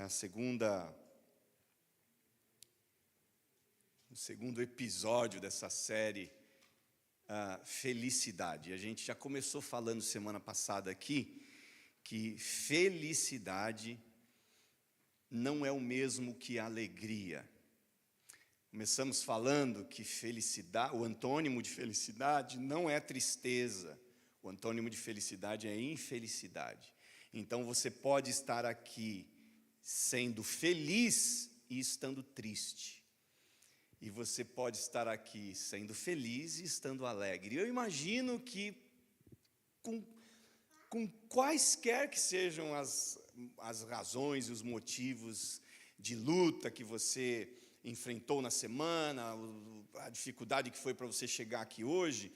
o segundo episódio dessa série, Felicidade. A gente já começou falando semana passada aqui, que felicidade não é o mesmo que alegria. Começamos falando que felicidade, o antônimo de felicidade não é tristeza, o antônimo de felicidade é infelicidade. Então você pode estar aqui sendo feliz e estando triste. E você pode estar aqui sendo feliz e estando alegre. Eu imagino que com quaisquer que sejam as razões e os motivos de luta que você enfrentou na semana, a dificuldade que foi para você chegar aqui hoje,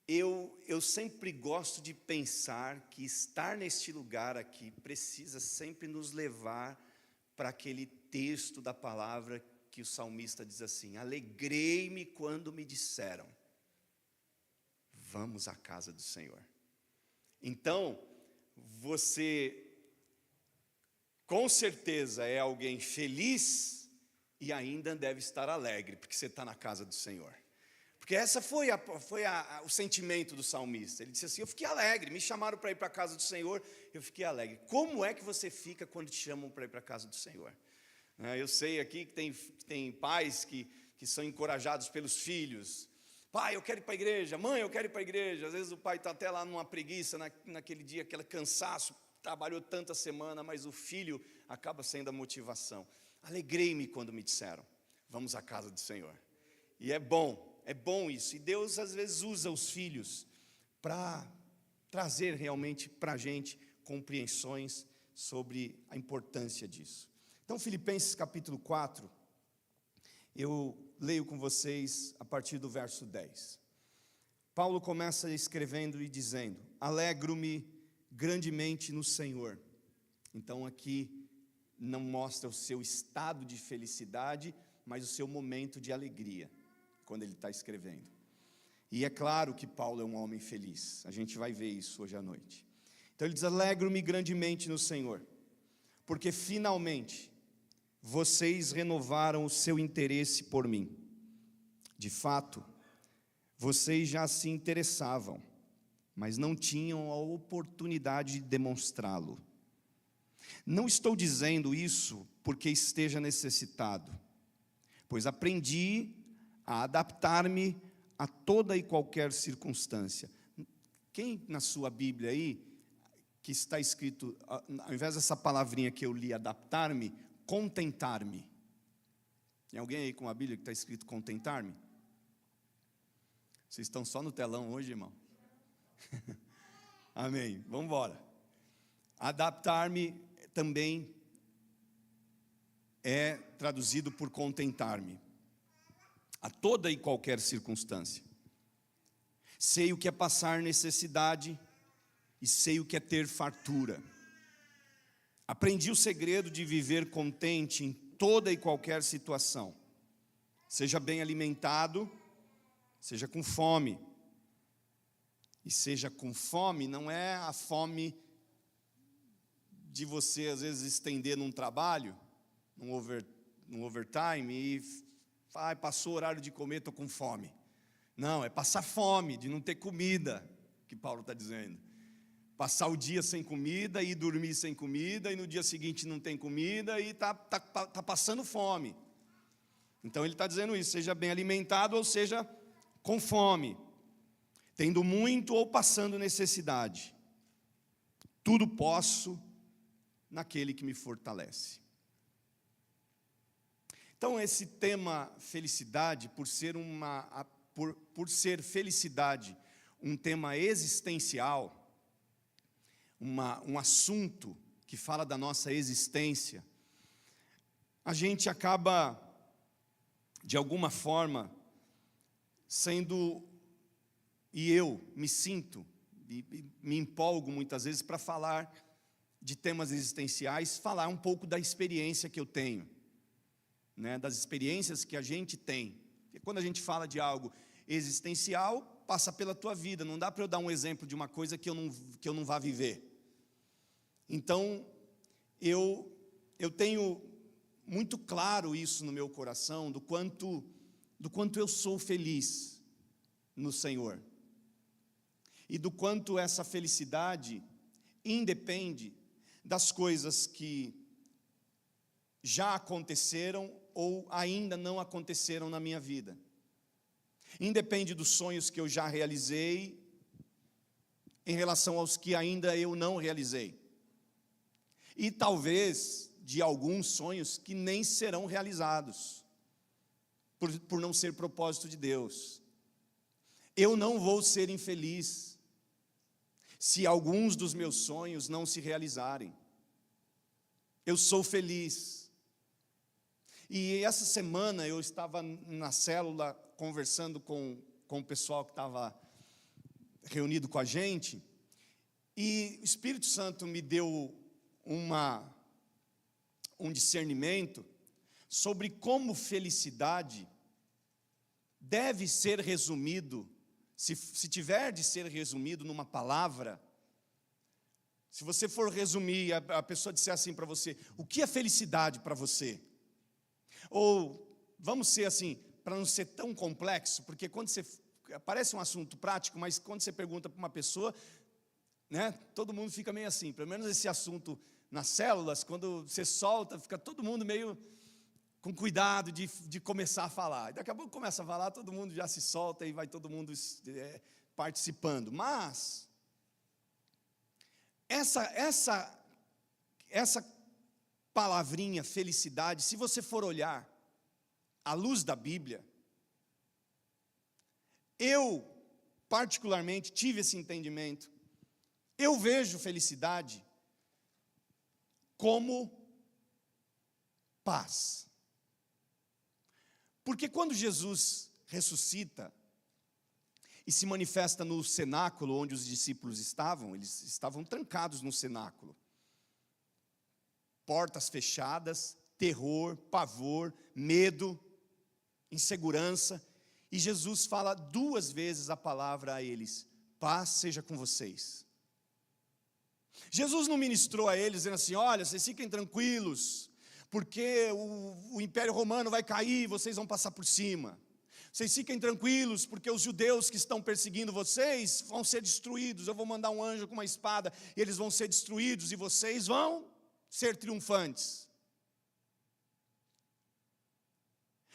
eu sempre gosto de pensar que estar neste lugar aqui precisa sempre nos levar para aquele texto da palavra que o salmista diz assim: alegrei-me quando me disseram, vamos à casa do Senhor. Então, você com certeza é alguém feliz e ainda deve estar alegre, porque você está na casa do Senhor. Porque essa foi o sentimento do salmista. Ele disse assim: eu fiquei alegre, me chamaram para ir para a casa do Senhor, eu fiquei alegre. Como é que você fica quando te chamam para ir para a casa do Senhor? Eu sei aqui que tem pais que são encorajados pelos filhos. Pai, eu quero ir para a igreja. Mãe, eu quero ir para a igreja. Às vezes o pai está até lá numa preguiça, naquele dia, aquele cansaço, trabalhou tanta semana, mas o filho acaba sendo a motivação. Alegrei-me quando me disseram, vamos à casa do Senhor. E é bom isso. E Deus às vezes usa os filhos para trazer realmente para a gente compreensões sobre a importância disso. Então, Filipenses capítulo 4, eu leio com vocês a partir do verso 10. Paulo começa escrevendo e dizendo: alegro-me grandemente no Senhor. Então aqui não mostra o seu estado de felicidade, mas o seu momento de alegria, quando ele está escrevendo. E é claro que Paulo é um homem feliz, a gente vai ver isso hoje à noite. Então ele diz: alegro-me grandemente no Senhor, porque finalmente vocês renovaram o seu interesse por mim. De fato, vocês já se interessavam, mas não tinham a oportunidade de demonstrá-lo. Não estou dizendo isso porque esteja necessitado, pois aprendi a adaptar-me a toda e qualquer circunstância. Quem na sua Bíblia aí, que está escrito, ao invés dessa palavrinha que eu li, adaptar-me, contentar-me. Tem alguém aí com a Bíblia que está escrito contentar-me? Vocês estão só no telão hoje, irmão? Amém, vamos embora. Adaptar-me também é traduzido por contentar-me, a toda e qualquer circunstância. Sei o que é passar necessidade e sei o que é ter fartura. Aprendi o segredo de viver contente em toda e qualquer situação. Seja bem alimentado, seja com fome. E seja com fome não é a fome de você às vezes estender num trabalho, num overtime e passou o horário de comer, estou com fome. Não, é passar fome, de não ter comida, que Paulo está dizendo. Passar o dia sem comida e dormir sem comida, e no dia seguinte não tem comida e está passando fome. Então ele está dizendo isso: seja bem alimentado ou seja com fome, tendo muito ou passando necessidade. Tudo posso naquele que me fortalece. Então esse tema felicidade, por ser felicidade um tema existencial, um assunto que fala da nossa existência, a gente acaba, de alguma forma, e eu me sinto, me empolgo muitas vezes para falar de temas existenciais, falar um pouco da experiência que eu tenho, das experiências que a gente tem. Porque quando a gente fala de algo existencial, passa pela tua vida, não dá para eu dar um exemplo de uma coisa que eu não vá viver. Então, eu eu tenho muito claro isso no meu coração, do quanto eu sou feliz no Senhor. E do quanto essa felicidade independe das coisas que já aconteceram ou ainda não aconteceram na minha vida. Independe dos sonhos que eu já realizei, em relação aos que ainda eu não realizei. E talvez de alguns sonhos que nem serão realizados, por não ser propósito de Deus. Eu não vou ser infeliz se alguns dos meus sonhos não se realizarem. Eu sou feliz. E essa semana eu estava na célula conversando com o pessoal que estava reunido com a gente, e o Espírito Santo me deu um discernimento sobre como felicidade deve ser resumido, se tiver de ser resumido numa palavra. Se você for resumir, a pessoa disser assim para você: o que é felicidade para você? Ou, vamos ser assim, para não ser tão complexo, porque quando você, parece um assunto prático, mas quando você pergunta para uma pessoa, né, todo mundo fica meio assim. Pelo menos esse assunto nas células, quando você solta, fica todo mundo meio com cuidado de começar a falar. E daqui a pouco começa a falar, todo mundo já se solta e vai todo mundo participando. Mas essa palavrinha felicidade, se você for olhar à luz da Bíblia, eu particularmente tive esse entendimento. Eu vejo felicidade como paz. Porque quando Jesus ressuscita e se manifesta no cenáculo onde os discípulos estavam, eles estavam trancados no cenáculo. Portas fechadas, terror, pavor, medo, insegurança. E Jesus fala 2 vezes a palavra a eles: paz seja com vocês. Jesus não ministrou a eles dizendo assim: olha, vocês fiquem tranquilos, porque o Império Romano vai cair, vocês vão passar por cima. Vocês fiquem tranquilos, porque os judeus que estão perseguindo vocês vão ser destruídos. Eu vou mandar um anjo com uma espada, e eles vão ser destruídos, e vocês vão ser triunfantes.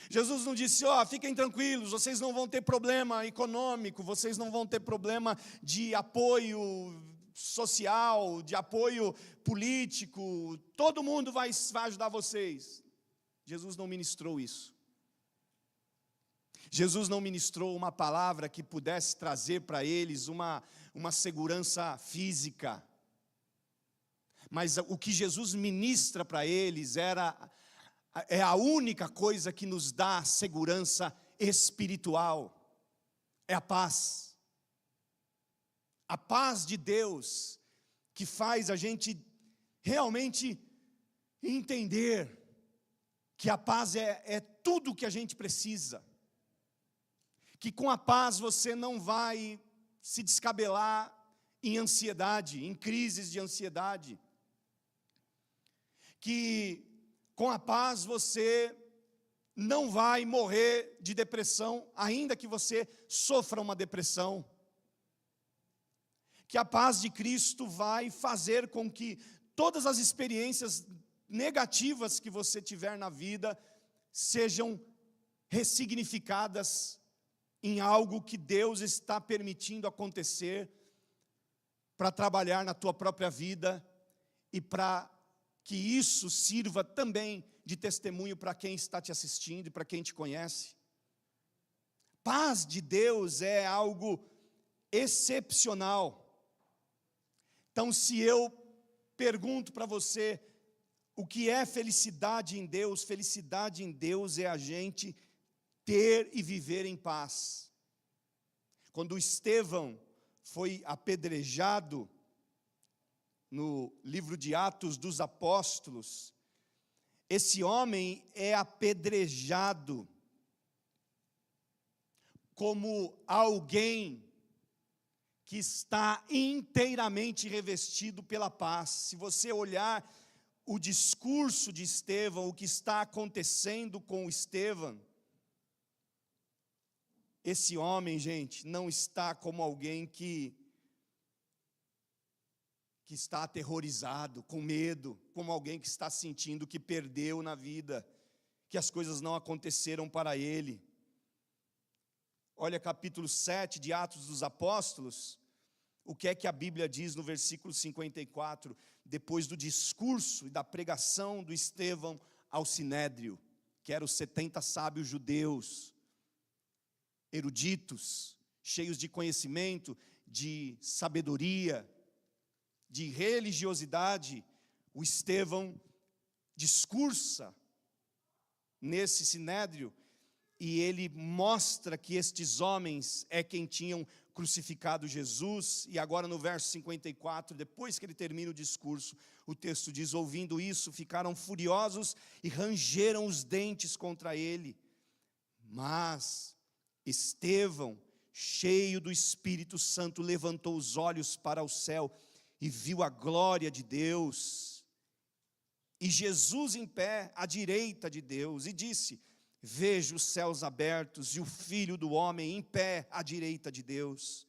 Jesus não disse: fiquem tranquilos, vocês não vão ter problema econômico, vocês não vão ter problema de apoio social, de apoio político, todo mundo vai ajudar vocês. Jesus não ministrou isso. Jesus não ministrou uma palavra que pudesse trazer para eles uma segurança física. Mas o que Jesus ministra para eles é a única coisa que nos dá segurança espiritual. É a paz. A paz de Deus, que faz a gente realmente entender que a paz é tudo o que a gente precisa. Que com a paz você não vai se descabelar em ansiedade, em crises de ansiedade. Que com a paz você não vai morrer de depressão, ainda que você sofra uma depressão. Que a paz de Cristo vai fazer com que todas as experiências negativas que você tiver na vida sejam ressignificadas em algo que Deus está permitindo acontecer para trabalhar na tua própria vida e para que isso sirva também de testemunho para quem está te assistindo e para quem te conhece. Paz de Deus é algo excepcional. Então, se eu pergunto para você o que é felicidade em Deus é a gente ter e viver em paz. Quando Estevão foi apedrejado no livro de Atos dos Apóstolos, esse homem é apedrejado como alguém que está inteiramente revestido pela paz. Se você olhar o discurso de Estevão, o que está acontecendo com Estevão, esse homem, gente, não está como alguém que está aterrorizado, com medo, como alguém que está sentindo que perdeu na vida, que as coisas não aconteceram para ele. Olha capítulo 7 de Atos dos Apóstolos, o que é que a Bíblia diz no versículo 54, depois do discurso e da pregação do Estevão ao Sinédrio, que eram os 70 sábios judeus, eruditos, cheios de conhecimento, de sabedoria, de religiosidade. O Estevão discursa nesse Sinédrio e ele mostra que estes homens é quem tinham crucificado Jesus. E agora no verso 54, depois que ele termina o discurso, o texto diz: ouvindo isso, ficaram furiosos e rangeram os dentes contra ele. Mas Estevão, cheio do Espírito Santo, levantou os olhos para o céu e viu a glória de Deus, e Jesus em pé à direita de Deus, e disse: vejo os céus abertos e o Filho do Homem em pé à direita de Deus.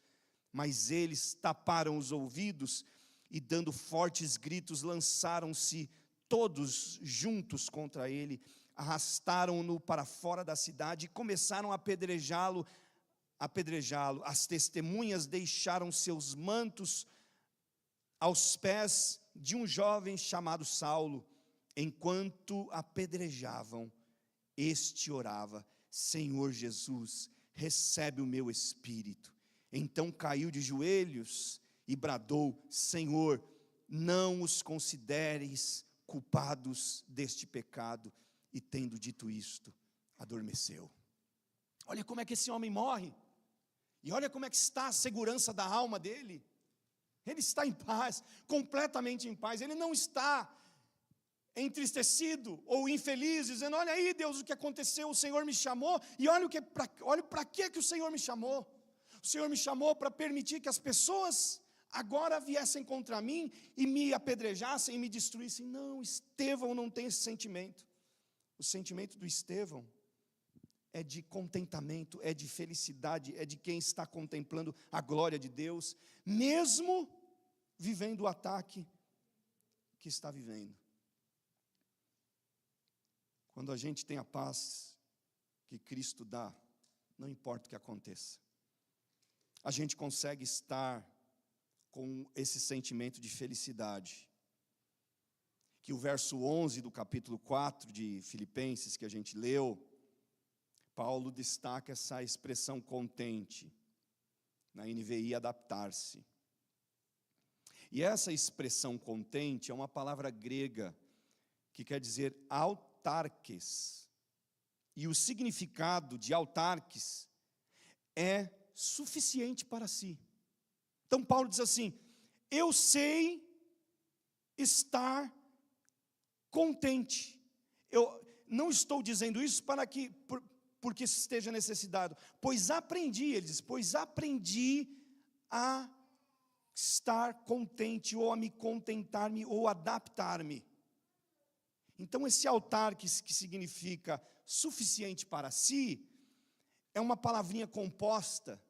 Mas eles taparam os ouvidos e, dando fortes gritos, lançaram-se todos juntos contra ele, arrastaram-no para fora da cidade e começaram a apedrejá-lo. As testemunhas deixaram seus mantos aos pés de um jovem chamado Saulo. Enquanto apedrejavam, este orava: Senhor Jesus, recebe o meu espírito. Então caiu de joelhos e bradou: Senhor, não os consideres culpados deste pecado. E tendo dito isto, adormeceu. Olha como é que esse homem morre, e olha como é que está a segurança da alma dele. Ele está em paz, completamente em paz. Ele não está entristecido ou infeliz, dizendo: olha aí, Deus, o que aconteceu, o Senhor me chamou, e olha para que o Senhor me chamou. O Senhor me chamou para permitir que as pessoas agora viessem contra mim e me apedrejassem e me destruíssem. Não, Estevão não tem esse sentimento. O sentimento do Estevão é de contentamento, é de felicidade, é de quem está contemplando a glória de Deus, mesmo vivendo o ataque que está vivendo. Quando a gente tem a paz que Cristo dá, não importa o que aconteça, a gente consegue estar com esse sentimento de felicidade, que o verso 11 do capítulo 4 de Filipenses, que a gente leu, Paulo destaca essa expressão contente, na NVI adaptar-se. E essa expressão contente é uma palavra grega que quer dizer autarques. E o significado de autarques é suficiente para si. Então Paulo diz assim: eu sei estar contente. Eu não estou dizendo isso para que porque esteja necessitado, pois aprendi, ele diz, pois aprendi a estar contente, ou a me contentar-me, ou adaptar-me. Então esse autarques, que significa suficiente para si, é uma palavrinha composta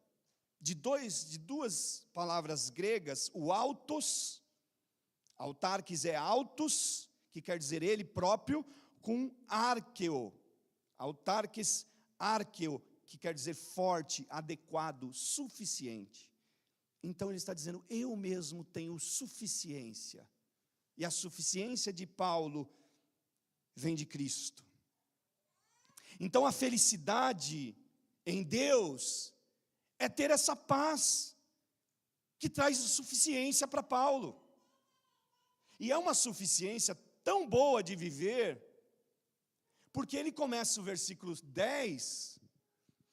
de duas palavras gregas, o autos, autarques é autos, que quer dizer ele próprio, com arqueo, autarques arqueo, que quer dizer forte, adequado, suficiente. Então ele está dizendo: eu mesmo tenho suficiência. E a suficiência de Paulo vem de Cristo. Então a felicidade em Deus é ter essa paz que traz suficiência para Paulo. E é uma suficiência tão boa de viver, porque ele começa o versículo 10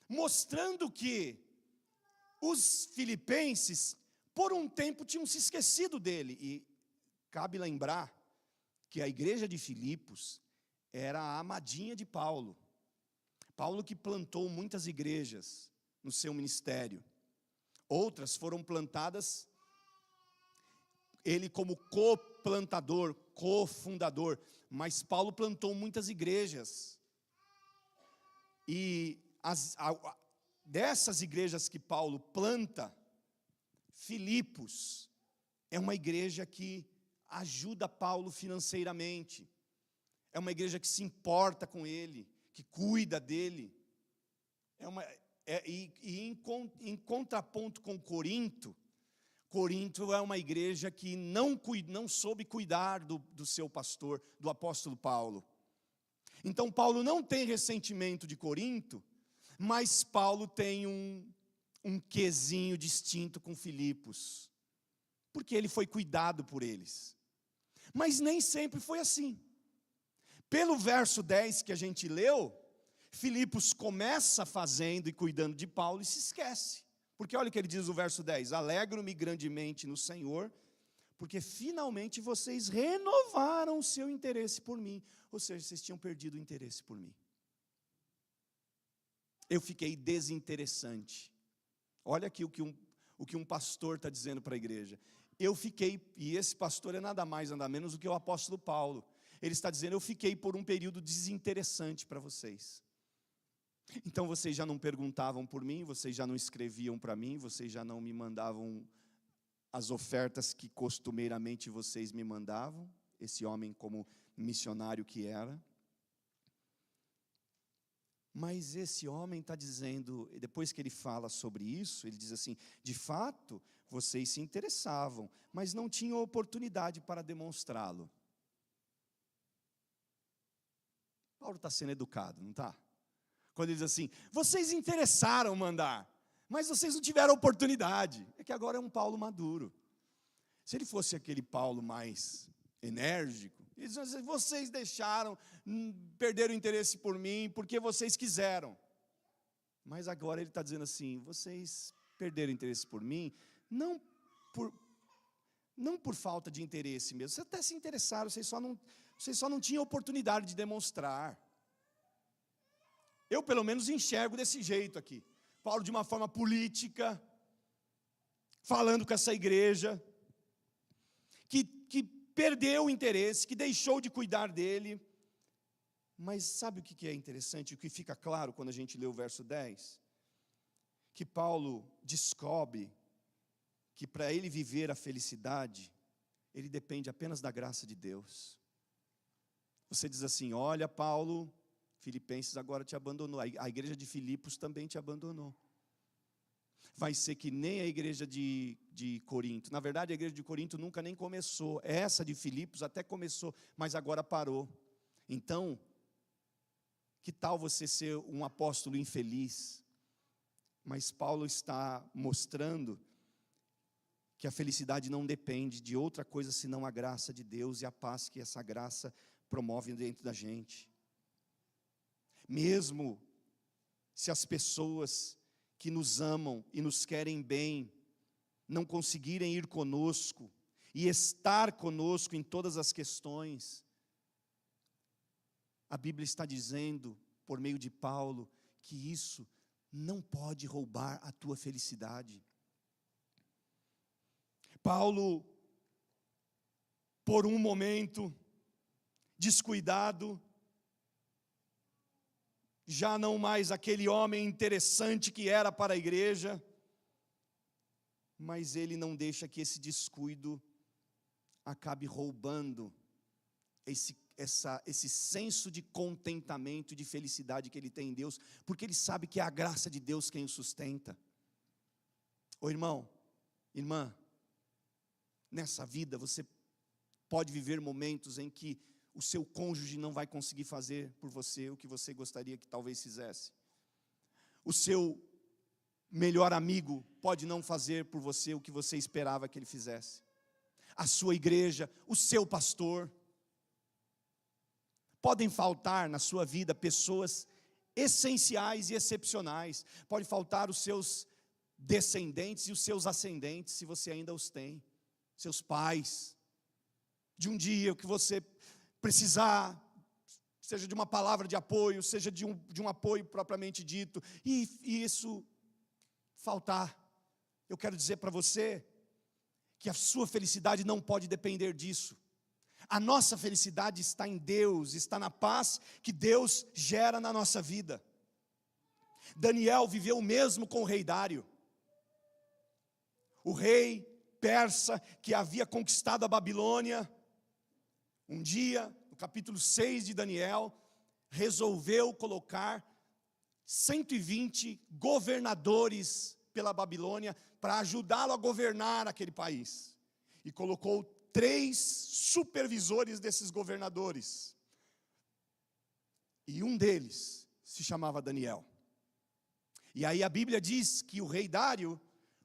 mostrando que os filipenses por um tempo tinham se esquecido dele. E cabe lembrar que a igreja de Filipos era a amadinha de Paulo. Paulo que plantou muitas igrejas no seu ministério. Outras foram plantadas ele como coplantador, cofundador, mas Paulo plantou muitas igrejas. E dessas igrejas que Paulo planta, Filipos é uma igreja que ajuda Paulo financeiramente. É uma igreja que se importa com ele, que cuida dele. Em contraponto com Corinto, Corinto é uma igreja que não soube cuidar do seu pastor, do apóstolo Paulo. Então Paulo não tem ressentimento de Corinto, mas Paulo tem um quesinho distinto com Filipos, porque ele foi cuidado por eles. Mas nem sempre foi assim. Pelo verso 10 que a gente leu, Filipos começa fazendo e cuidando de Paulo e se esquece. Porque olha o que ele diz no verso 10: alegro-me grandemente no Senhor, porque finalmente vocês renovaram o seu interesse por mim. Ou seja, vocês tinham perdido o interesse por mim. Eu fiquei desinteressante. Olha aqui o que um pastor está dizendo para a igreja. E esse pastor é nada mais, nada menos do que o apóstolo Paulo. Ele está dizendo, eu fiquei por um período desinteressante para vocês. Então vocês já não perguntavam por mim, vocês já não escreviam para mim, vocês já não me mandavam as ofertas que costumeiramente vocês me mandavam, esse homem como missionário que era. Mas esse homem está dizendo, depois que ele fala sobre isso, ele diz assim, de fato, vocês se interessavam, mas não tinham oportunidade para demonstrá-lo. Paulo está sendo educado, não está? Quando ele diz assim, vocês interessaram mandar, mas vocês não tiveram oportunidade. É que agora é um Paulo maduro. Se ele fosse aquele Paulo mais enérgico, ele diz assim, vocês deixaram, perderam o interesse por mim, porque vocês quiseram. Mas agora ele está dizendo assim, vocês perderam o interesse por mim, não por falta de interesse mesmo, vocês até se interessaram, vocês só não tinham oportunidade de demonstrar. Eu pelo menos enxergo desse jeito aqui. Paulo de uma forma política, falando com essa igreja, que perdeu o interesse, que deixou de cuidar dele. Mas sabe o que é interessante, o que fica claro quando a gente lê o verso 10? Que Paulo descobre que para ele viver a felicidade, ele depende apenas da graça de Deus. Você diz assim, olha Paulo, Filipenses agora te abandonou, a igreja de Filipos também te abandonou. Vai ser que nem a igreja de Corinto, na verdade a igreja de Corinto nunca nem começou, essa de Filipos até começou, mas agora parou. Então, que tal você ser um apóstolo infeliz? Mas Paulo está mostrando que a felicidade não depende de outra coisa senão a graça de Deus e a paz que essa graça promove dentro da gente. Mesmo se as pessoas que nos amam e nos querem bem não conseguirem ir conosco e estar conosco em todas as questões, a Bíblia está dizendo, por meio de Paulo, que isso não pode roubar a tua felicidade. Paulo, por um momento, descuidado, já não mais aquele homem interessante que era para a igreja, mas ele não deixa que esse descuido acabe roubando esse senso de contentamento e de felicidade que ele tem em Deus, porque ele sabe que é a graça de Deus quem o sustenta. Ô irmão, irmã, nessa vida você pode viver momentos em que o seu cônjuge não vai conseguir fazer por você o que você gostaria que talvez fizesse. O seu melhor amigo pode não fazer por você o que você esperava que ele fizesse. A sua igreja, o seu pastor. Podem faltar na sua vida pessoas essenciais e excepcionais. Pode faltar os seus descendentes e os seus ascendentes, se você ainda os tem. Seus pais. De um dia que você precisar, seja de uma palavra de apoio, seja de um apoio propriamente dito, e isso faltar. Eu quero dizer para você que a sua felicidade não pode depender disso. A nossa felicidade está em Deus, está na paz que Deus gera na nossa vida. Daniel viveu o mesmo com o rei Dário. O rei persa que havia conquistado a Babilônia, um dia, no capítulo 6 de Daniel, resolveu colocar 120 governadores pela Babilônia para ajudá-lo a governar aquele país. E colocou 3 supervisores desses governadores. E um deles se chamava Daniel. E aí a Bíblia diz que o rei Dário,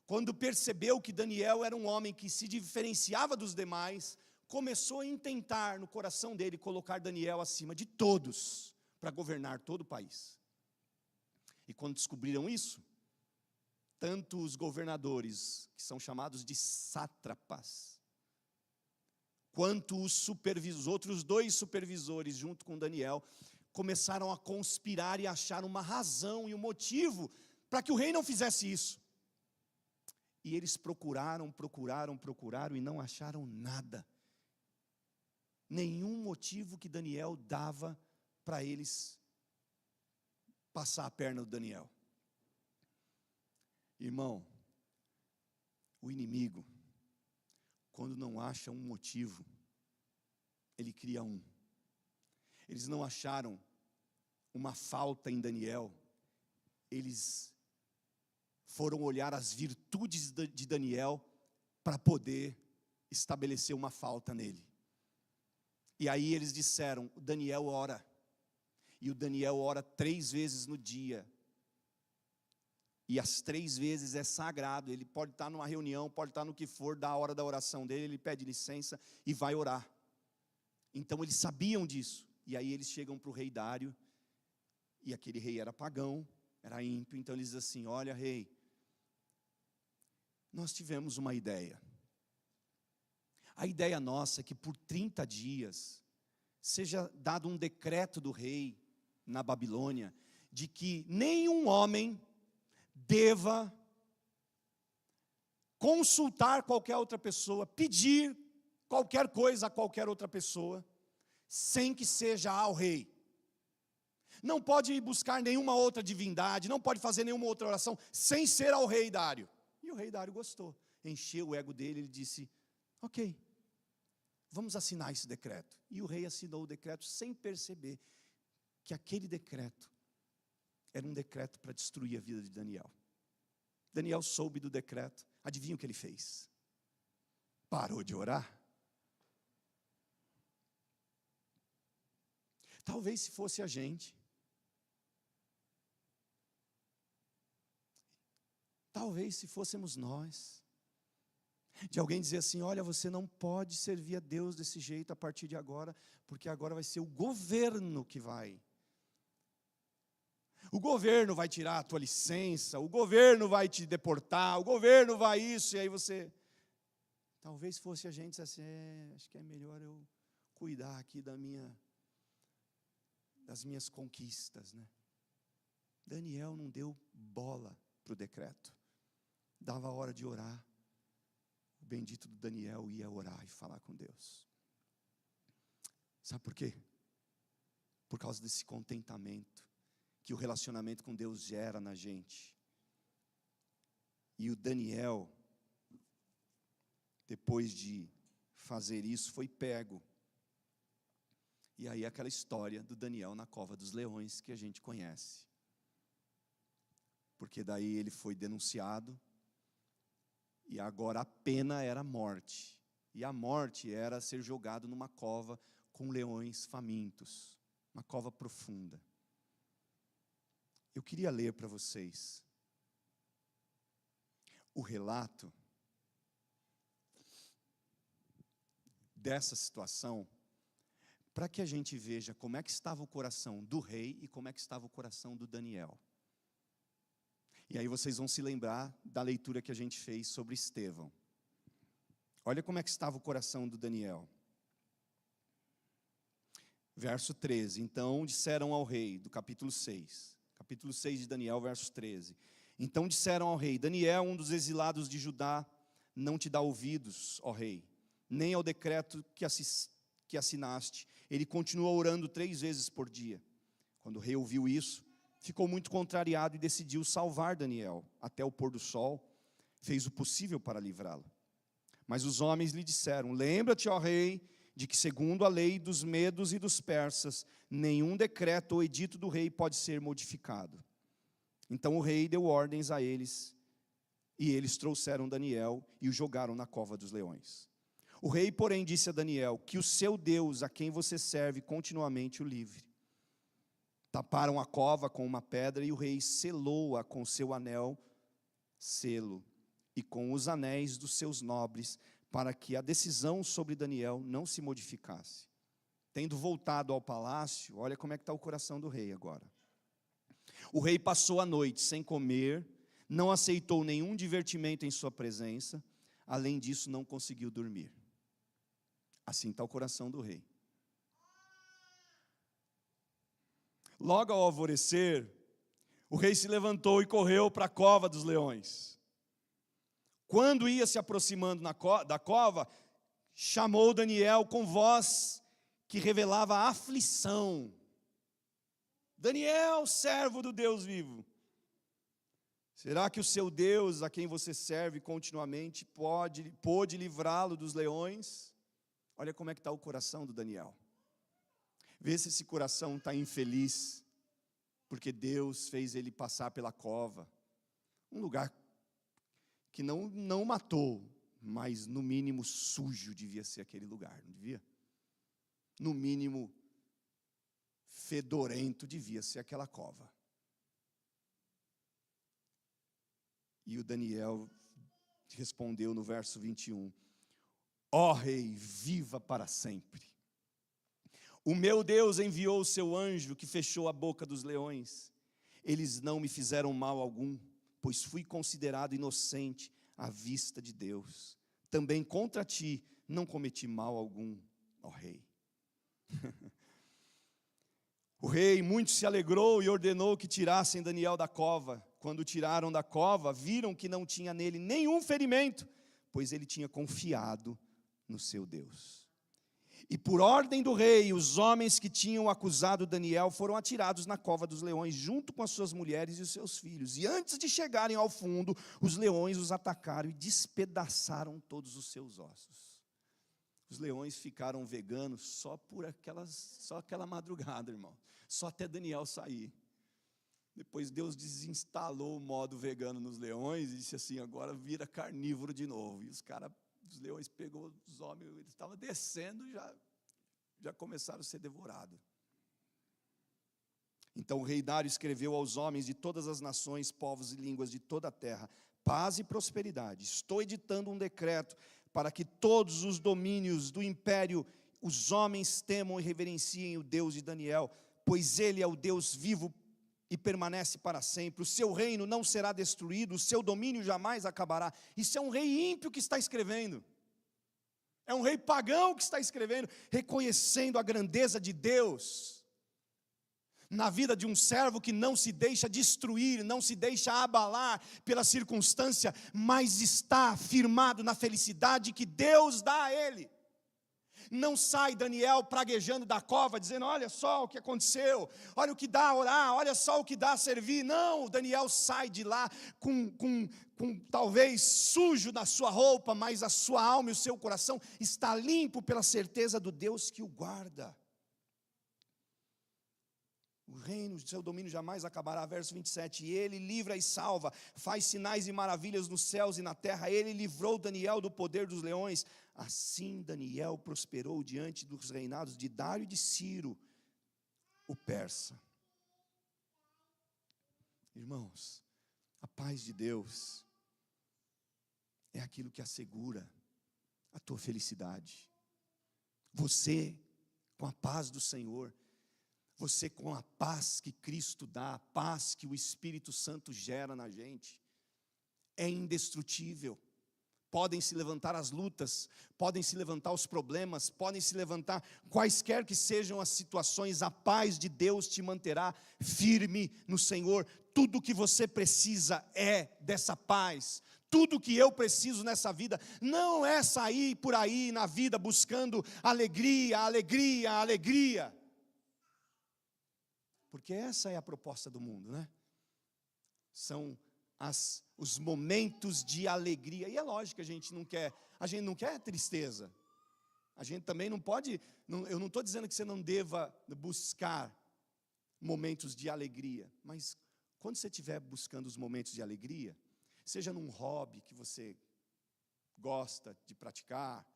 quando percebeu que Daniel era um homem que se diferenciava dos demais, começou a intentar no coração dele colocar Daniel acima de todos, para governar todo o país. E quando descobriram isso, tanto os governadores, que são chamados de sátrapas, quanto os outros 2 supervisores, junto com Daniel, começaram a conspirar e achar uma razão e um motivo para que o rei não fizesse isso. E eles procuraram e não acharam nada. Nenhum motivo que Daniel dava para eles passar a perna do Daniel. Irmão, o inimigo, quando não acha um motivo, ele cria um. Eles não acharam uma falta em Daniel, eles foram olhar as virtudes de Daniel para poder estabelecer uma falta nele. E aí eles disseram, Daniel ora. E o Daniel ora 3 vezes no dia. E as 3 vezes é sagrado. Ele pode estar numa reunião, pode estar no que for, da hora da oração dele, ele pede licença e vai orar. Então eles sabiam disso. E aí eles chegam para o rei Dário. E aquele rei era pagão, era ímpio. Então eles dizem assim, olha rei, nós tivemos uma ideia. A ideia nossa é que por 30 dias seja dado um decreto do rei na Babilônia de que nenhum homem deva consultar qualquer outra pessoa, pedir qualquer coisa a qualquer outra pessoa, sem que seja ao rei. Não pode ir buscar nenhuma outra divindade, não pode fazer nenhuma outra oração, sem ser ao rei Dário. E o rei Dário gostou, encheu o ego dele, ele disse, ok, vamos assinar esse decreto. E o rei assinou o decreto sem perceber que aquele decreto era um decreto para destruir a vida de Daniel. Daniel soube do decreto, adivinha o que ele fez? Parou de orar. Talvez se fosse a gente, talvez se fôssemos nós, de alguém dizer assim, olha, você não pode servir a Deus desse jeito a partir de agora, porque agora vai ser o governo que vai. O governo vai tirar a tua licença, o governo vai te deportar, o governo vai isso, e aí você... Talvez fosse a gente assim, acho que é melhor eu cuidar aqui das minhas conquistas, né? Daniel não deu bola para o decreto. Dava a hora de orar. O bendito do Daniel ia orar e falar com Deus. Sabe por quê? Por causa desse contentamento que o relacionamento com Deus gera na gente. E o Daniel, depois de fazer isso, foi pego. E aí aquela história do Daniel na cova dos leões que a gente conhece. Porque daí ele foi denunciado, e agora a pena era a morte. E a morte era ser jogado numa cova com leões famintos, uma cova profunda. Eu queria ler para vocês o relato dessa situação, para que a gente veja como é que estava o coração do rei e como é que estava o coração do Daniel. E aí vocês vão se lembrar da leitura que a gente fez sobre Estevão. Olha como é que estava o coração do Daniel. Verso 13, então disseram ao rei, do capítulo 6. Capítulo 6 de Daniel, verso 13. Então disseram ao rei, Daniel, um dos exilados de Judá, não te dá ouvidos, ó rei, nem ao decreto que assinaste. Ele continua orando 3 vezes por dia. Quando o rei ouviu isso, ficou muito contrariado e decidiu salvar Daniel até o pôr do sol. Fez o possível para livrá-lo. Mas os homens lhe disseram: lembra-te, ó rei, de que segundo a lei dos medos e dos persas, nenhum decreto ou edito do rei pode ser modificado. Então o rei deu ordens a eles, e eles trouxeram Daniel e o jogaram na cova dos leões. O rei, porém, disse a Daniel: que o seu Deus, a quem você serve, continuamente o livre. Taparam a cova com uma pedra, e o rei selou-a com seu anel, selo, e com os anéis dos seus nobres, para que a decisão sobre Daniel não se modificasse. Tendo voltado ao palácio, olha como é que está o coração do rei agora. O rei passou a noite sem comer, não aceitou nenhum divertimento em sua presença, além disso não conseguiu dormir. Assim está o coração do rei. Logo ao alvorecer, o rei se levantou e correu para a cova dos leões. Quando ia se aproximando da cova, chamou Daniel com voz que revelava aflição. Daniel, servo do Deus vivo, será que o seu Deus, a quem você serve continuamente, pôde livrá-lo dos leões? Olha como é que está o coração do Daniel. Vê se esse coração está infeliz, porque Deus fez ele passar pela cova. Um lugar que não matou, mas no mínimo sujo devia ser aquele lugar, não devia? No mínimo fedorento devia ser aquela cova. E o Daniel respondeu no verso 21, ó rei, viva para sempre. O meu Deus enviou o seu anjo que fechou a boca dos leões. Eles não me fizeram mal algum, pois fui considerado inocente à vista de Deus. Também contra ti não cometi mal algum, ó rei. O rei muito se alegrou e ordenou que tirassem Daniel da cova. Quando tiraram da cova, viram que não tinha nele nenhum ferimento, pois ele tinha confiado no seu Deus. E por ordem do rei, os homens que tinham acusado Daniel foram atirados na cova dos leões, junto com as suas mulheres e os seus filhos. E antes de chegarem ao fundo, os leões os atacaram e despedaçaram todos os seus ossos. Os leões ficaram veganos só aquela madrugada, irmão. Só até Daniel sair. Depois Deus desinstalou o modo vegano nos leões e disse assim, agora vira carnívoro de novo. E os leões pegou os homens, eles estavam descendo e já começaram a ser devorados. Então o rei Dário escreveu aos homens de todas as nações, povos e línguas de toda a terra, paz e prosperidade. Estou editando um decreto para que todos os domínios do império, os homens temam e reverenciem o Deus de Daniel, pois ele é o Deus vivo e permanece para sempre. O seu reino não será destruído, o seu domínio jamais acabará. Isso é um rei ímpio que está escrevendo. É um rei pagão que está escrevendo, reconhecendo a grandeza de Deus na vida de um servo que não se deixa destruir, não se deixa abalar pela circunstância, mas está firmado na felicidade que Deus dá a ele. Não sai Daniel praguejando da cova, dizendo, olha só o que aconteceu, olha o que dá a orar, olha só o que dá a servir. Não, Daniel sai de lá com talvez sujo na sua roupa, mas a sua alma e o seu coração está limpo pela certeza do Deus que o guarda. O reino do seu domínio jamais acabará, verso 27, e ele livra e salva, faz sinais e maravilhas nos céus e na terra, ele livrou Daniel do poder dos leões. Assim Daniel prosperou diante dos reinados de Dário e de Ciro, o persa. Irmãos, a paz de Deus é aquilo que assegura a tua felicidade. Você, com a paz do Senhor, você com a paz que Cristo dá, a paz que o Espírito Santo gera na gente, é indestrutível. Podem se levantar as lutas, podem se levantar os problemas, podem se levantar quaisquer que sejam as situações, a paz de Deus te manterá firme no Senhor. Tudo o que você precisa é dessa paz, Tudo que eu preciso nessa vida não é sair por aí na vida buscando alegria, alegria, alegria. Porque essa é a proposta do mundo, né? São os momentos de alegria. E é lógico que a gente não quer tristeza. A gente também não pode, eu não estou dizendo que você não deva buscar momentos de alegria. Mas quando você estiver buscando os momentos de alegria, seja num hobby que você gosta de praticar,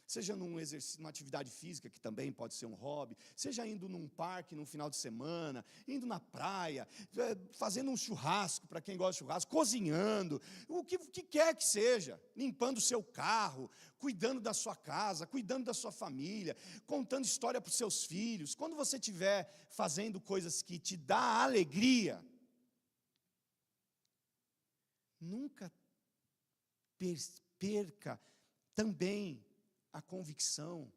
seja numa atividade física, que também pode ser um hobby, seja indo num parque num final de semana, indo na praia, fazendo um churrasco, para quem gosta de churrasco, cozinhando, o que quer que seja, limpando o seu carro, cuidando da sua casa, cuidando da sua família, contando história para os seus filhos. Quando você estiver fazendo coisas que te dão alegria, nunca perca também a convicção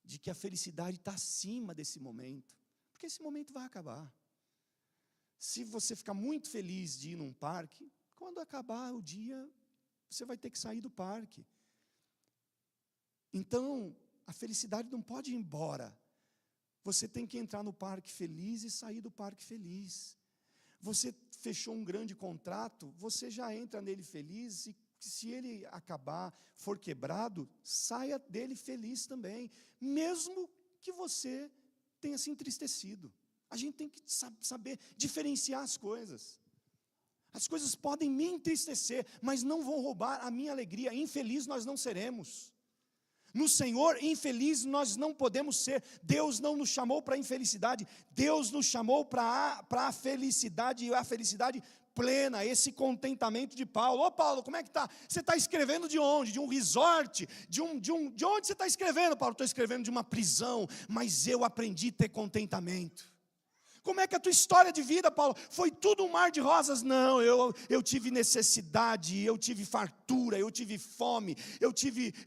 de que a felicidade está acima desse momento, porque esse momento vai acabar. Se você ficar muito feliz de ir num parque, quando acabar o dia, você vai ter que sair do parque. Então, a felicidade não pode ir embora. Você tem que entrar no parque feliz e sair do parque feliz. Você fechou um grande contrato, você já entra nele feliz, e se ele acabar, for quebrado, saia dele feliz também, mesmo que você tenha se entristecido. A gente tem que saber diferenciar as coisas. As coisas podem me entristecer, mas não vão roubar a minha alegria. Infeliz nós não seremos. No Senhor, infeliz nós não podemos ser. Deus não nos chamou para a infelicidade, Deus nos chamou para a felicidade, e a felicidade plena, esse contentamento de Paulo. Ô Paulo, como é que está? Você está escrevendo de onde? De um resort? De onde você está escrevendo, Paulo? Estou escrevendo de uma prisão, mas eu aprendi a ter contentamento. Como é que é a tua história de vida, Paulo? Foi tudo um mar de rosas? Não, eu tive necessidade, eu tive fartura, eu tive fome,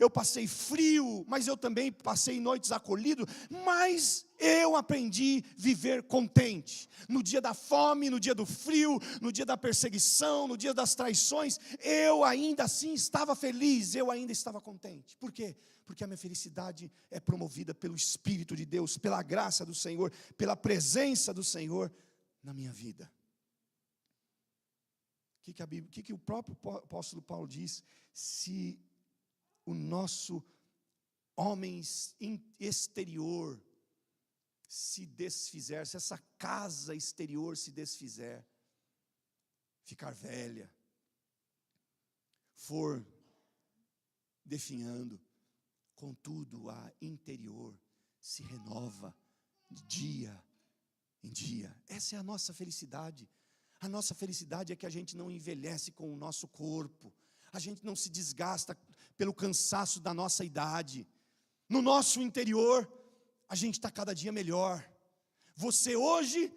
eu passei frio, mas eu também passei noites acolhido, mas eu aprendi a viver contente. No dia da fome, no dia do frio, no dia da perseguição, no dia das traições, eu ainda assim estava feliz, eu ainda estava contente. Por quê? Porque a minha felicidade é promovida pelo Espírito de Deus, pela graça do Senhor, pela presença do Senhor na minha vida. O que o próprio apóstolo Paulo diz? Se o nosso homem exterior se desfizer, se essa casa exterior se desfizer, ficar velha, for definhando, contudo, a interior se renova de dia em dia. Essa é a nossa felicidade. A nossa felicidade é que a gente não envelhece com o nosso corpo. A gente não se desgasta pelo cansaço da nossa idade. No nosso interior, a gente está cada dia melhor. Você hoje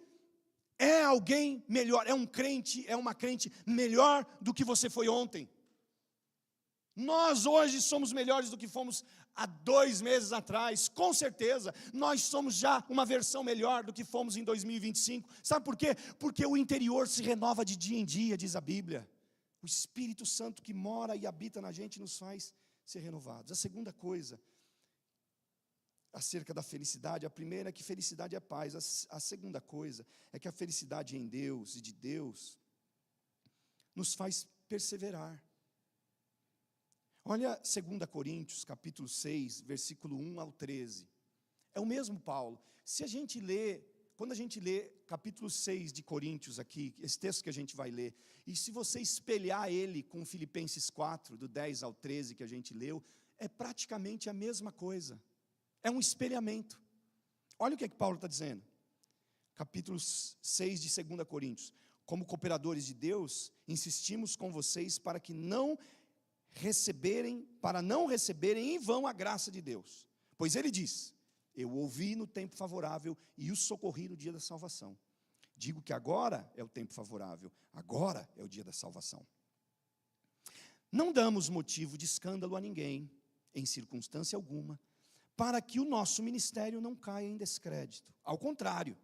é alguém melhor, é um crente, é uma crente melhor do que você foi ontem. Nós hoje somos melhores do que fomos há 2 meses atrás, com certeza. Nós somos já uma versão melhor do que fomos em 2025. Sabe por quê? Porque o interior se renova de dia em dia, diz a Bíblia. O Espírito Santo que mora e habita na gente nos faz ser renovados. A segunda coisa acerca da felicidade, a primeira é que felicidade é paz. A segunda coisa é que a felicidade em Deus e de Deus nos faz perseverar. Olha 2 Coríntios, capítulo 6, versículo 1 ao 13. É o mesmo Paulo. Quando a gente lê capítulo 6 de Coríntios aqui, esse texto que a gente vai ler, e se você espelhar ele com Filipenses 4, do 10 ao 13 que a gente leu, é praticamente a mesma coisa. É um espelhamento. Olha o que Paulo está dizendo. Capítulo 6 de 2 Coríntios. Como cooperadores de Deus, insistimos com vocês para não receberem em vão a graça de Deus. Pois ele diz: eu ouvi no tempo favorável e os socorri no dia da salvação. Digo que agora é o tempo favorável, agora é o dia da salvação. Não damos motivo de escândalo a ninguém, em circunstância alguma, para que o nosso ministério não caia em descrédito. Ao contrário,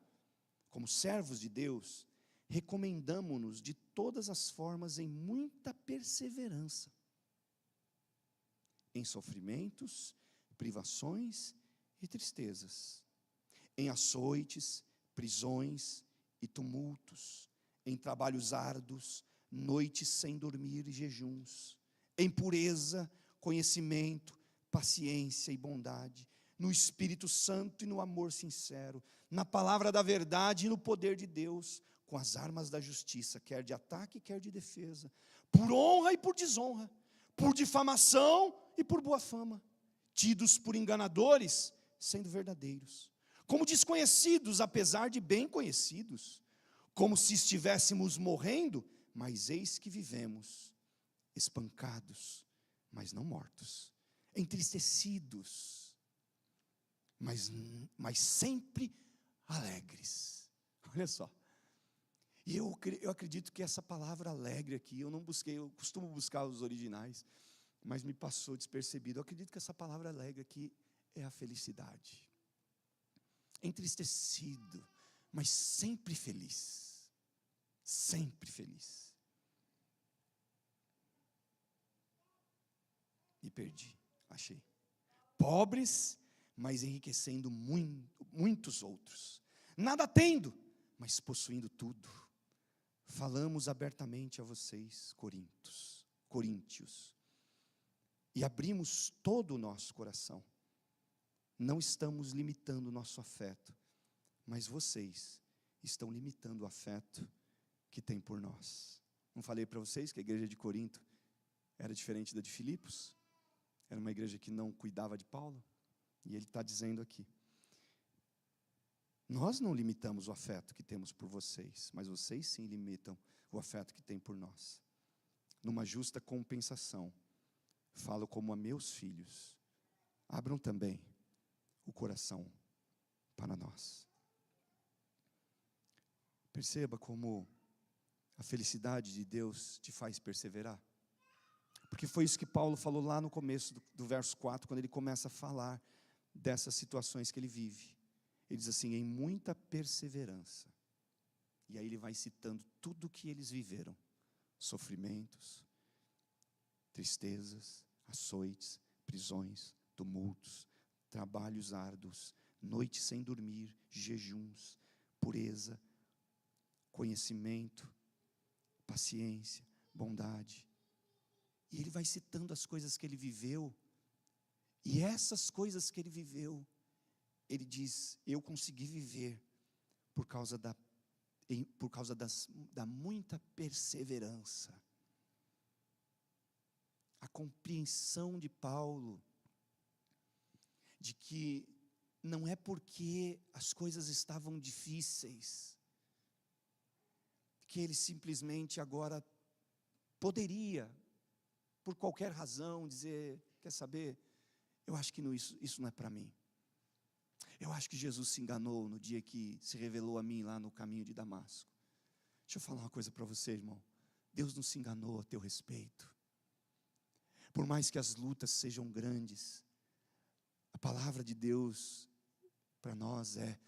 como servos de Deus, recomendamo-nos de todas as formas em muita perseverança, em sofrimentos, privações e tristezas, em açoites, prisões e tumultos, em trabalhos árduos, noites sem dormir e jejuns, em pureza, conhecimento, paciência e bondade, no Espírito Santo e no amor sincero, na palavra da verdade e no poder de Deus, com as armas da justiça, quer de ataque, quer de defesa, por honra e por desonra, por difamação e por boa fama, tidos por enganadores, sendo verdadeiros, como desconhecidos, apesar de bem conhecidos, como se estivéssemos morrendo, mas eis que vivemos, espancados, mas não mortos, entristecidos, mas sempre alegres. Olha só. E eu acredito que essa palavra alegre aqui, eu não busquei, eu costumo buscar os originais, mas me passou despercebido. Eu acredito que essa palavra alegre aqui é a felicidade. Entristecido, mas sempre feliz. Sempre feliz. Me perdi, achei. Pobres, mas enriquecendo muitos outros. Nada tendo, mas possuindo tudo. Falamos abertamente a vocês, coríntios, e abrimos todo o nosso coração. Não estamos limitando o nosso afeto, mas vocês estão limitando o afeto que tem por nós. Não falei para vocês que a igreja de Corinto era diferente da de Filipos? Era uma igreja que não cuidava de Paulo? E ele está dizendo aqui: nós não limitamos o afeto que temos por vocês, mas vocês sim limitam o afeto que tem por nós. Numa justa compensação, falo como a meus filhos, abram também o coração para nós. Perceba como a felicidade de Deus te faz perseverar. Porque foi isso que Paulo falou lá no começo do verso 4, quando ele começa a falar dessas situações que ele vive. Ele diz assim, em muita perseverança. E aí ele vai citando tudo o que eles viveram. Sofrimentos, tristezas, açoites, prisões, tumultos, trabalhos árduos, noites sem dormir, jejuns, pureza, conhecimento, paciência, bondade. E ele vai citando as coisas que ele viveu. E essas coisas que ele viveu, ele diz, eu consegui viver por causa da muita perseverança. A compreensão de Paulo, de que não é porque as coisas estavam difíceis, que ele simplesmente agora poderia, por qualquer razão, dizer, quer saber, eu acho que isso não é para mim. Eu acho que Jesus se enganou no dia que se revelou a mim lá no caminho de Damasco. Deixa eu falar uma coisa para você, irmão. Deus não se enganou a teu respeito. Por mais que as lutas sejam grandes, a palavra de Deus para nós é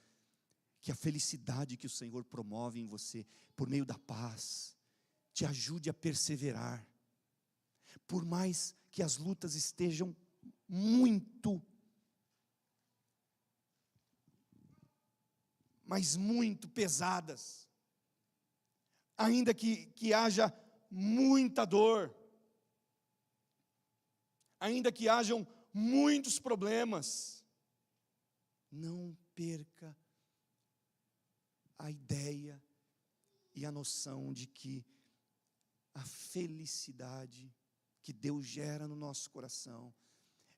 que a felicidade que o Senhor promove em você, por meio da paz, te ajude a perseverar. Por mais que as lutas estejam muito pesadas, ainda que haja muita dor, ainda que hajam muitos problemas, não perca a ideia e a noção de que a felicidade que Deus gera no nosso coração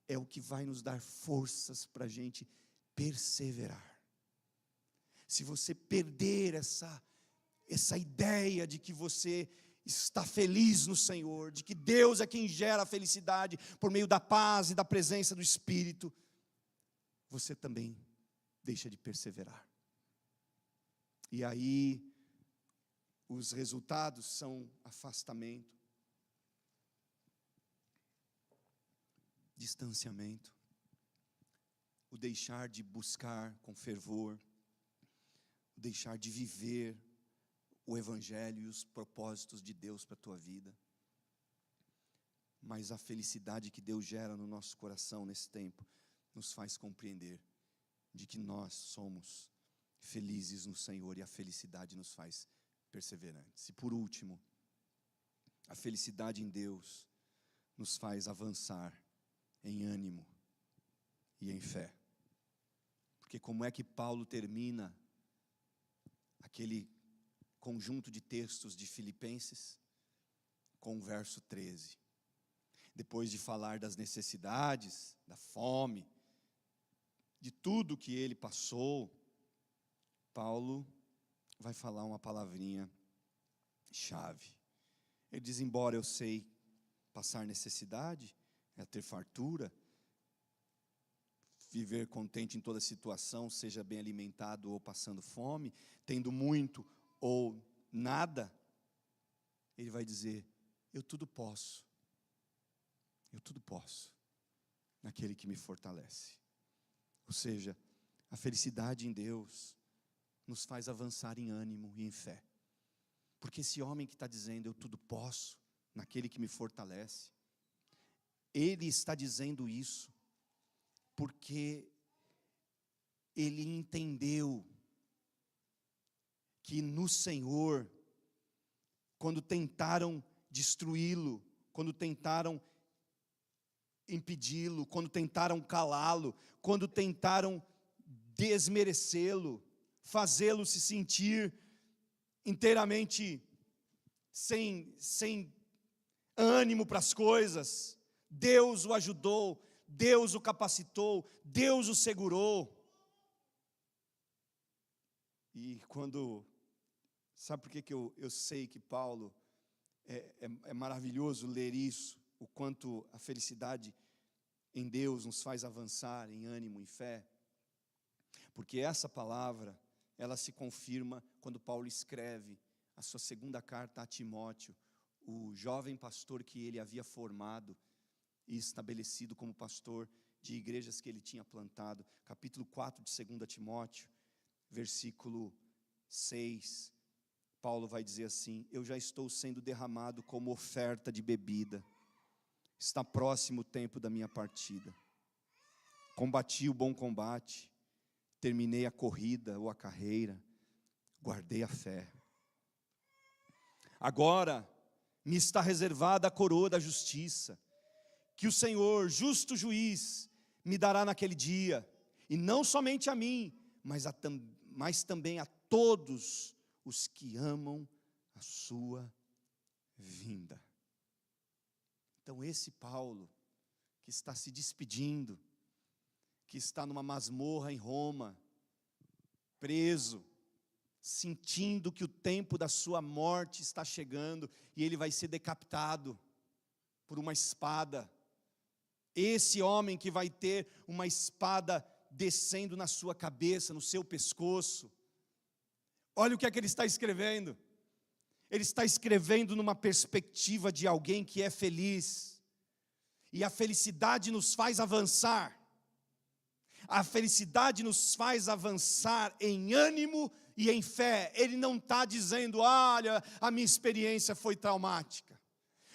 é o que vai nos dar forças para a gente perseverar. Se você perder essa ideia de que você está feliz no Senhor, de que Deus é quem gera a felicidade por meio da paz e da presença do Espírito, você também deixa de perseverar. E aí, os resultados são afastamento, distanciamento, o deixar de buscar com fervor, o deixar de viver o Evangelho e os propósitos de Deus para a tua vida. Mas a felicidade que Deus gera no nosso coração nesse tempo nos faz compreender de que nós somos felizes no Senhor e a felicidade nos faz perseverantes. E por último, a felicidade em Deus nos faz avançar em ânimo e em fé. Porque como é que Paulo termina aquele conjunto de textos de Filipenses? Com o verso 13. Depois de falar das necessidades, da fome, de tudo que ele passou, Paulo vai falar uma palavrinha chave. Ele diz: embora eu sei passar necessidade, é ter fartura, viver contente em toda situação, seja bem alimentado ou passando fome, tendo muito ou nada, ele vai dizer: eu tudo posso naquele que me fortalece. Ou seja, a felicidade em Deus nos faz avançar em ânimo e em fé. Porque esse homem que está dizendo, eu tudo posso naquele que me fortalece, ele está dizendo isso porque ele entendeu que no Senhor, quando tentaram destruí-lo, quando tentaram impedi-lo, quando tentaram calá-lo, quando tentaram desmerecê-lo, fazê-lo se sentir inteiramente sem ânimo para as coisas, Deus o ajudou, Deus o capacitou, Deus o segurou. E sabe por que eu sei que Paulo, é maravilhoso ler isso, o quanto a felicidade em Deus nos faz avançar em ânimo e fé? Porque essa palavra, ela se confirma quando Paulo escreve a sua segunda carta a Timóteo, o jovem pastor que ele havia formado e estabelecido como pastor de igrejas que ele tinha plantado. Capítulo 4 de 2 Timóteo, versículo 6, Paulo vai dizer assim: eu já estou sendo derramado como oferta de bebida, está próximo o tempo da minha partida. Combati o bom combate, terminei a corrida ou a carreira, guardei a fé. Agora me está reservada a coroa da justiça, que o Senhor, justo juiz, me dará naquele dia, e não somente a mim, mas também a todos os que amam a sua vinda. Então esse Paulo, que está se despedindo, que está numa masmorra em Roma, preso, sentindo que o tempo da sua morte está chegando, e ele vai ser decapitado por uma espada. Esse homem que vai ter uma espada descendo na sua cabeça, no seu pescoço. Olha o que é que ele está escrevendo. Ele está escrevendo numa perspectiva de alguém que é feliz. E a felicidade nos faz avançar. A felicidade nos faz avançar em ânimo e em fé. Ele não está dizendo: olha, a minha experiência foi traumática,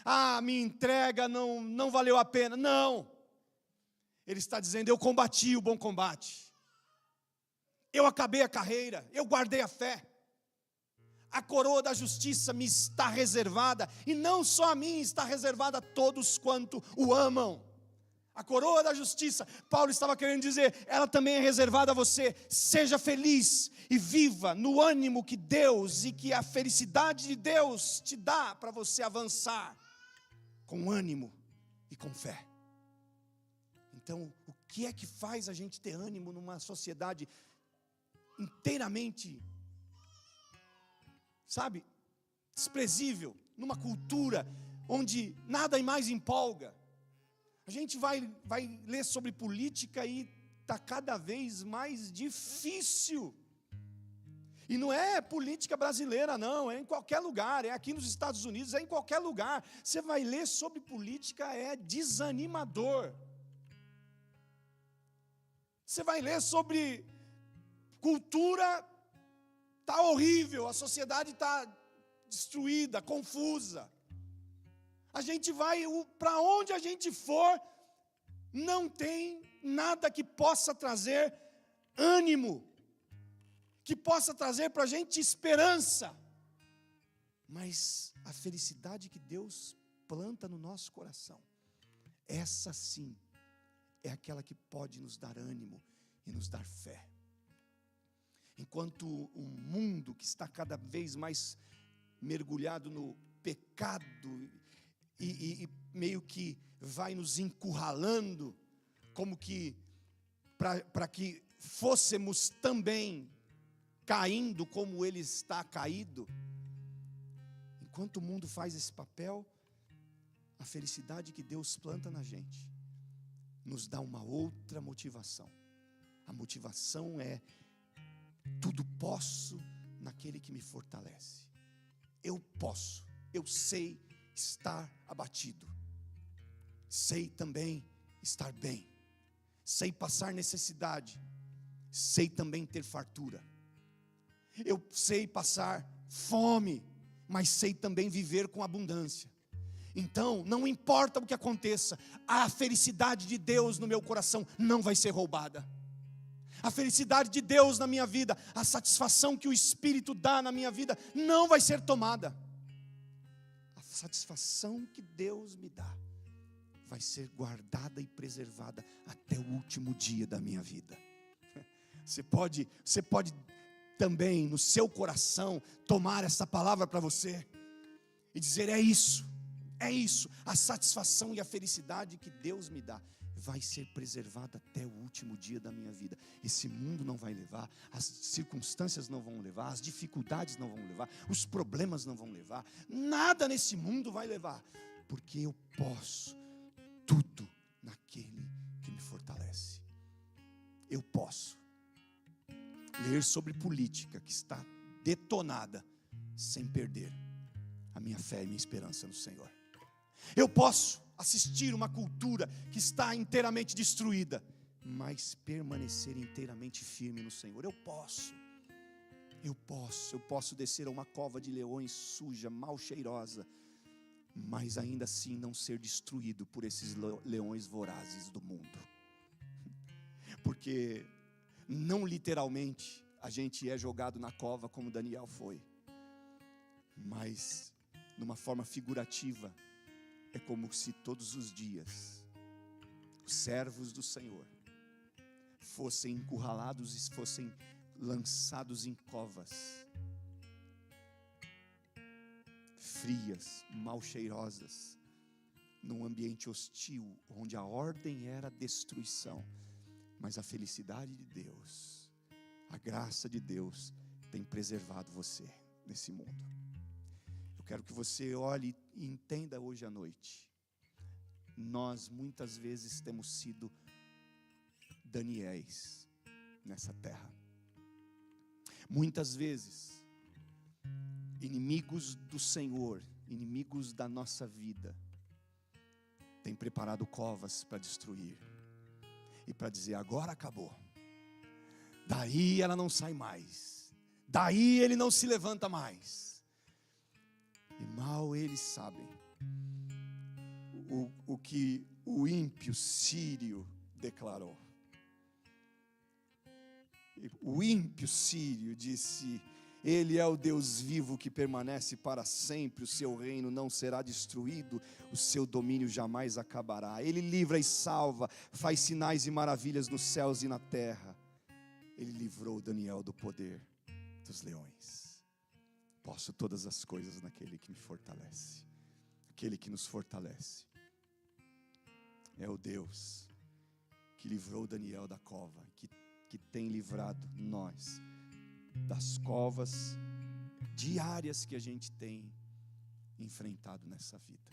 a minha entrega não valeu a pena. Não. Ele está dizendo: eu combati o bom combate, eu acabei a carreira, eu guardei a fé. A coroa da justiça me está reservada, e não só a mim, está reservada a todos quanto o amam. A coroa da justiça, Paulo estava querendo dizer, ela também é reservada a você. Seja feliz e viva no ânimo que Deus e que a felicidade de Deus te dá para você avançar com ânimo e com fé. Então, o que é que faz a gente ter ânimo numa sociedade inteiramente, sabe, desprezível, numa cultura onde nada mais empolga? A gente vai ler sobre política e está cada vez mais difícil. E não é política brasileira não, é em qualquer lugar, é aqui nos Estados Unidos, é em qualquer lugar. Você vai ler sobre política, é desanimador. Você vai ler sobre cultura, está horrível, a sociedade está destruída, confusa. A gente vai, para onde a gente for, não tem nada que possa trazer ânimo, que possa trazer para a gente esperança. Mas a felicidade que Deus planta no nosso coração, essa sim, é aquela que pode nos dar ânimo e nos dar fé. Enquanto o mundo que está cada vez mais mergulhado no pecado e meio que vai nos encurralando, como que para que fôssemos também caindo como ele está caído. Enquanto o mundo faz esse papel, a felicidade que Deus planta na gente nos dá uma outra motivação. A motivação é: tudo posso naquele que me fortalece. Eu posso, eu sei estar abatido, sei também estar bem, sei passar necessidade, sei também ter fartura. Eu sei passar fome, mas sei também viver com abundância. Então, não importa o que aconteça, a felicidade de Deus no meu coração não vai ser roubada. A felicidade de Deus na minha vida, a satisfação que o Espírito dá na minha vida, não vai ser tomada. A satisfação que Deus me dá vai ser guardada e preservada até o último dia da minha vida. Você pode também no seu coração tomar essa palavra para você e dizer: é isso, a satisfação e a felicidade que Deus me dá vai ser preservada até o último dia da minha vida. Esse mundo não vai levar, as circunstâncias não vão levar, as dificuldades não vão levar, os problemas não vão levar, nada nesse mundo vai levar, porque eu posso tudo naquele que me fortalece. Eu posso ler sobre política que está detonada sem perder a minha fé e minha esperança no Senhor. Eu posso assistir uma cultura que está inteiramente destruída, mas permanecer inteiramente firme no Senhor. Eu posso descer a uma cova de leões suja, mal cheirosa, mas ainda assim não ser destruído por esses leões vorazes do mundo. Porque não literalmente a gente é jogado na cova como Daniel foi, mas numa forma figurativa, é como se todos os dias os servos do Senhor fossem encurralados e fossem lançados em covas frias, mal cheirosas, num ambiente hostil, onde a ordem era destruição, mas a felicidade de Deus, a graça de Deus tem preservado você nesse mundo. Eu quero que você olhe e entenda hoje à noite. Nós muitas vezes temos sido Daniéis nessa terra. Muitas vezes, inimigos do Senhor, inimigos da nossa vida, têm preparado covas para destruir e para dizer: agora acabou. Daí ela não sai mais, daí ele não se levanta mais. E mal eles sabem o que o ímpio sírio declarou. O ímpio sírio disse: Ele é o Deus vivo que permanece para sempre, o seu reino não será destruído, o seu domínio jamais acabará. Ele livra e salva, faz sinais e maravilhas nos céus e na terra. Ele livrou Daniel do poder dos leões. Posso todas as coisas naquele que me fortalece. Aquele que nos fortalece é o Deus que livrou Daniel da cova, que tem livrado nós das covas diárias que a gente tem enfrentado nessa vida.